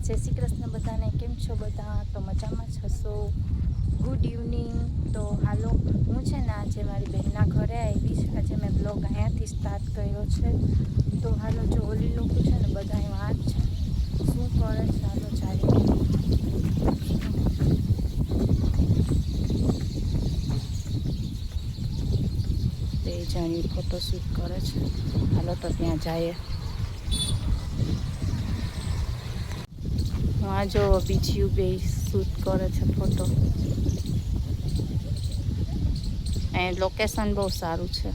જય શ્રી કૃષ્ણ બધાને. કેમ છો બધા? તો મજામાં જ હશો. Good evening. તો હાલો, હું છે ને આજે મારી બહેનના ઘરે આવી છે. આજે મેં બ્લોગ અહીંયાથી સ્ટાર્ટ કર્યો છે. તો હાલો, જો ઓલી લોકો છે ને બધા વાત છે શું કરે છે, હાલો ચાલી બે જણી ફોટોશૂટ કરે છે. હાલો તો ત્યાં જઈએ. આ જો બીજી બે શૂટ કરે છે ફોટો. અહીં લોકેશન બહુ સારું છે.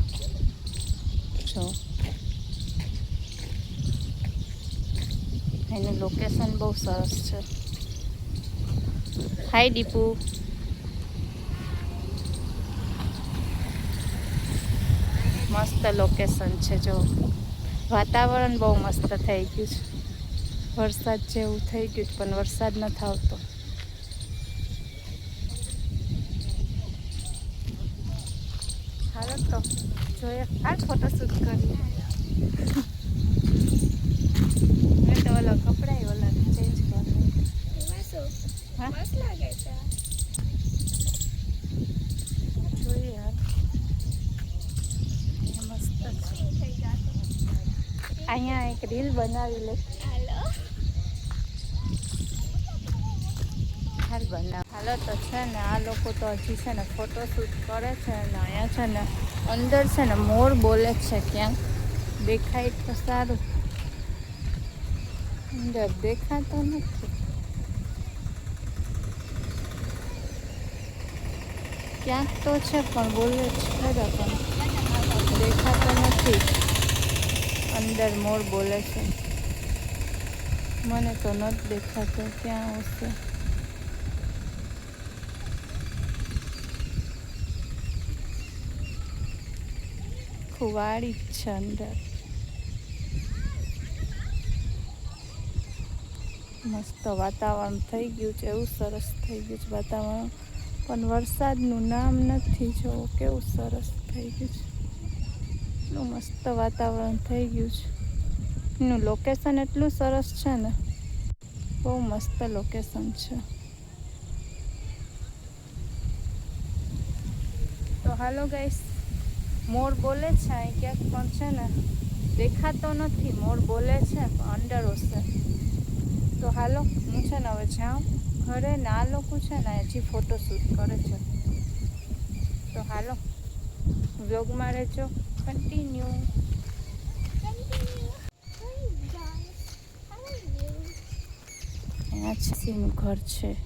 જો એનું લોકેશન બહુ સરસ છે. હાય દીપુ. મસ્ત લોકેશન છે. જો વાતાવરણ બહુ મસ્ત થઈ ગયું છે. વરસાદ જેવું થઈ ગયું પણ વરસાદ નથી આવતો. હાલો તો જોઈએ. આ ફોટોશૂટ કરીએ. મેં તો ઓલો કપડાં ઓલા ચેન્જ કરી. મસ્ત લાગે છે. જોઈએ યાર, મસ્ત છે. અહીંયા એક રીલ બનાવી લે. હાલો તો છે ને આ લોકો તો હજી છે ને ફોટોશૂટ કરે છે ને અહીંયા છે ને અંદર છે ને મોર બોલે છે. ક્યાંક દેખાય તો સારું, અંદર દેખાતો નથી. ક્યાંક તો છે પણ બોલે છે ખરા, પણ દેખાતો નથી. અંદર મોર બોલે છે. મને તો નથી દેખાતો. ક્યાં હશે? વાડી છે અંદર. મસ્ત વાતાવરણ થઈ ગયું છે. એવું સરસ થઈ ગયું છે વાતાવરણ, પણ વરસાદનું નામ નથી. જો કેવું સરસ થઈ ગયું છે. એટલું મસ્ત વાતાવરણ થઈ ગયું છે. એનું લોકેશન એટલું સરસ છે ને, બહુ મસ્ત લોકેશન છે. તો હાલો ગાઈસ, મોર બોલે છે અહીં ક્યાંક પણ છે ને દેખાતો નથી. મોર બોલે છે પણ અંદર હશે. તો હાલો, હું છે ને હવે જાઉં ઘરે ને આ લોકો છે ને હજી ફોટોશૂટ કરે છે. તો હાલો, વ્લોગમાં રહેજો કન્ટિન્યુ. અહીંયા છીસીનું ઘર છે.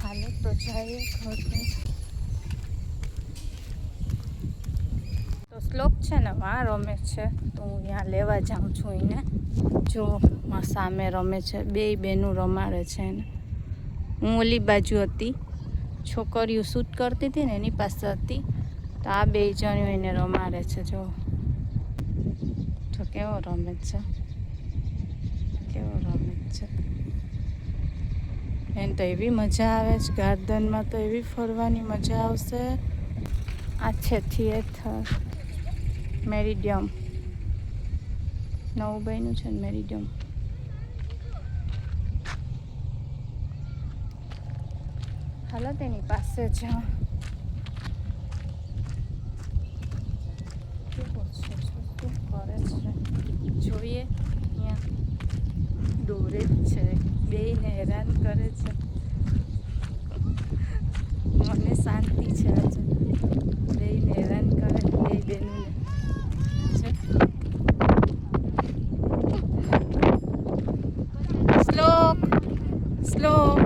હાલો તો જઈએ ઘરે. તો શ્લોક છે ને વાં રમે છે, તો હું ત્યાં લેવા જાઉં છું એને. જો માં સામે રમે છે. બે બેનું રમાડે છે એને. હું ઓલી બાજુ હતી, છોકરીઓ શૂટ કરતી હતી ને એની પાસે હતી. તો આ બે જણીઓ એને રમાડે છે. જો કેવો રમે છે, કેવો રમે છે. એને તો એવી મજા આવે છે ગાર્ડનમાં, તો એવી ફરવાની મજા આવશે. આ છે થિયેટર મેરિડિયમ, નવું બન્યું છે ને મેરિડિયમ. હાલો તેની પાસે જાઉં. કેવો છે, શું કરે છે જોઈએ. અહીંયા દોરે જ છે. બેયને હેરાન કરે છે. મને શાંતિ છે આજે. બેયને હેરાન કરે. બે બેનને શ્લોક શ્લોક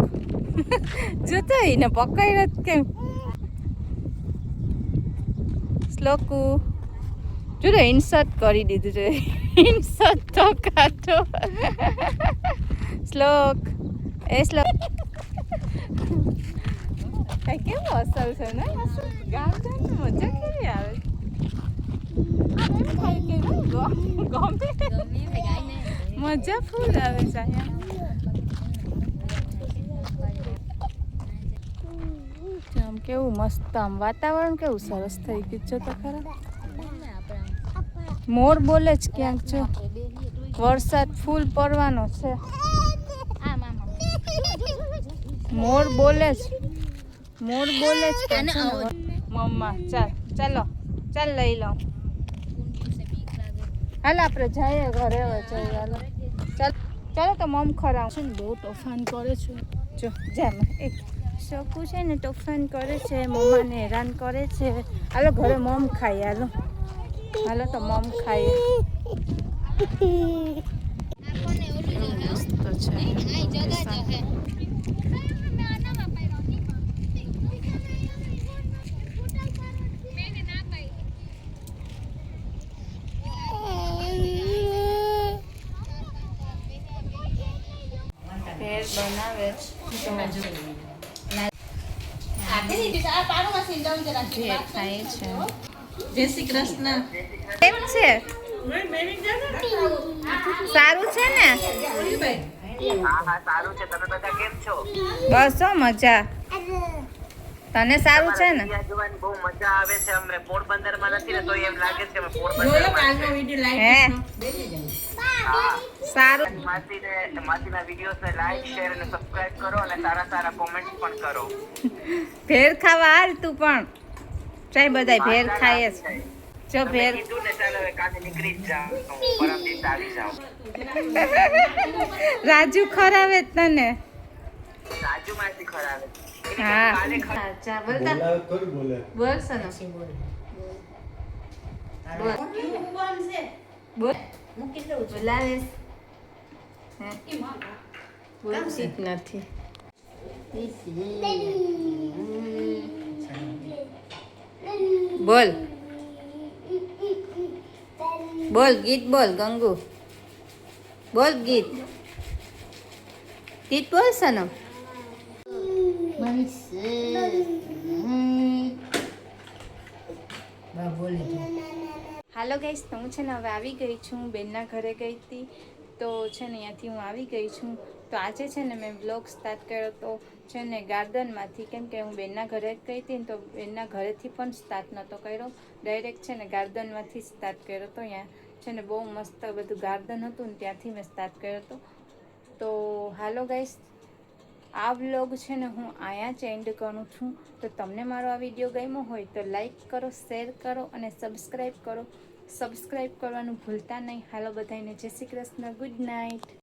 જોતો એને પકડ્યો કેમ. શ્લોકુ જો ઇન્સર્ટ કરી દીધું છે. ઇન્સર્ટ તો કાઢો. શ્લોક એ શ્લોક કેવું અસર છે ને. ગાર્ડન મજા કેવી આવે. મજા ફૂલ આવે છે અહીંયા. આમ કેવું મસ્ત, આમ વાતાવરણ કેવું સરસ થઈ ગયું છે. તો ખરા મોર બોલે છે ક્યાંક જો વરસાદ ફૂલ પડવાનો છે મોર બોલે છે મમ્મા ચાલો ચાલ લઈ લો હાલ આપણે જઈએ ઘરે હવે જઈએ હાલો ચાલો તો મમ ખરા છે ને બહુ તોફાન કરે છે જો જેમ એક શકુ છે ને તોફાન કરે છે મમ્માને હેરાન કરે છે હાલો ઘરે મમ ખાઈ હાલો તો મમ ખાઈએ ભેળ બનાવે ભેળ ખાય છે જય શ્રી કૃષ્ણ કેમ છે સારું છે ને બસ મજા તને સારું છે ને બહુ મજા આવે છે અમને પોરબંદર માં નથી ને તો એમ લાગે છે સારું માસીના વિડિયોઝ ને લાઈક શેર અને સબસ્ક્રાઇબ કરો અને સારા સારા કોમેન્ટ્સ પણ કરો ભેળ ખાવા હાલ તું પણ ચાય બધાય ભેળ ખાય છે જો ભેળ કીધું ને ચાલો હવે કાલે નીકળી જ જાવ પરમ દિવસ આવી જાવ રાજુ ખરાવે તને રાજુ માસી ખરાવે હા અચ્છા બોલતા બોલ સનો બોલ મૂકી દઉં બોલાવે બોલતી જ નથી બોલ બોલ ગીત બોલ ગંગુ બોલ ગીત બોલ સનમ હાલો ગાઈસ તો હું છે ને હવે આવી ગઈ છું બેનના ઘરે ગઈ હતી તો છે ને અહીંયાથી હું આવી ગઈ છું તો આજે છે ને મેં બ્લોગ સ્ટાર્ટ કર્યો તો છે ને ગાર્ડનમાંથી કેમ કે હું બેનના ઘરે જ ગઈ હતી ને તો બેનના ઘરેથી પણ સ્ટાર્ટ નહોતો કર્યો ડાયરેક્ટ છે ને ગાર્ડનમાંથી સ્ટાર્ટ કર્યો તો અહીંયા છે ને બહુ મસ્ત બધું ગાર્ડન હતું ને ત્યાંથી મેં સ્ટાર્ટ કર્યો હતો તો હાલો ગાઈસ આ વ્લોગ છે ને હું અહીંયા જ એન્ડ કરું છું તો તમને મારો આ વિડીયો ગમ્યો હોય તો લાઈક કરો શેર કરો અને સબસ્ક્રાઈબ કરવાનું ભૂલતા નહીં હાલો બધાને જય શ્રી કૃષ્ણ ગુડ નાઇટ